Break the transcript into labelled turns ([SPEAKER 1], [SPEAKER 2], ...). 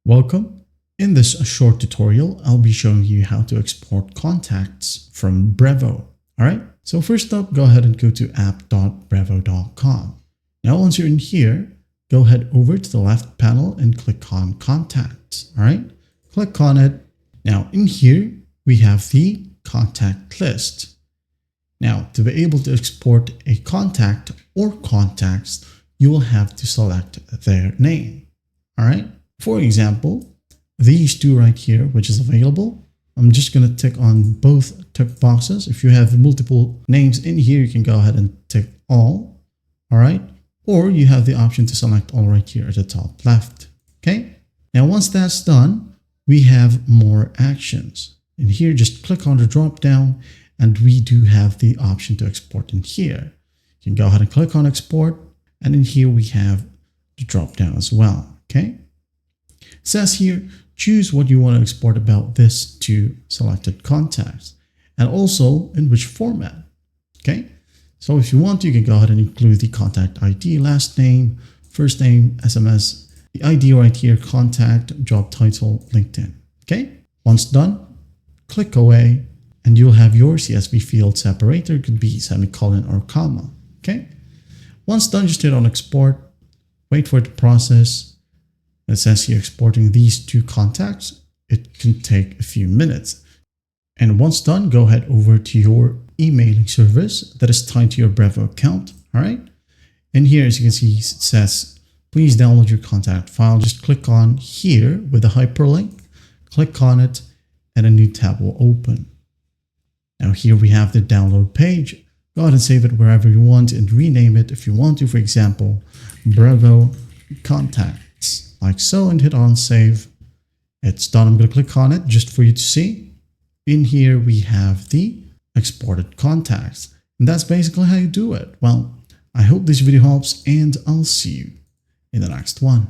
[SPEAKER 1] Welcome. In this short tutorial, I'll be showing you how to export contacts from Brevo. Alright, so first up, go ahead and go to app.brevo.com. Now once you're in here, go ahead over to the left panel and click on Contacts. Alright, click on it. Now in here, we have the contact list. Now to be able to export a contact or contacts, you will have to select their name. Alright. For example, these two right here, which is available, I'm just going to tick on both tick boxes. If you have multiple names in here, you can go ahead and tick all. All right. Or you have the option to select all right here at the top left. Okay. Now, once that's done, we have more actions. In here, just click on the drop down and we do have the option to export in here. You can go ahead and click on export. And in here, we have the drop down as well. Okay. It says here, choose what you want to export about this to selected contacts and also in which format. Okay, so if you want to, you can go ahead and include the contact ID, last name, first name, SMS, the ID right here, contact, job title, LinkedIn. Okay, once done, click away and you'll have your CSV field separator. It could be semicolon or comma. Okay, once done, just hit on export, wait for it to process. It says here exporting these two contacts. It can take a few minutes. And once done, go ahead over to your emailing service that is tied to your Brevo account. All right. And here, as you can see, it says, please download your contact file. Just click on here with the hyperlink, click on it, and a new tab will open. Now here we have the download page. Go ahead and save it wherever you want and rename it if you want to, for example, Brevo Contact. Like so, and hit on save. It's done. I'm going to click on it just for you to see. In here, we have the exported contacts. And that's basically how you do it. Well, I hope this video helps and I'll see you in the next one.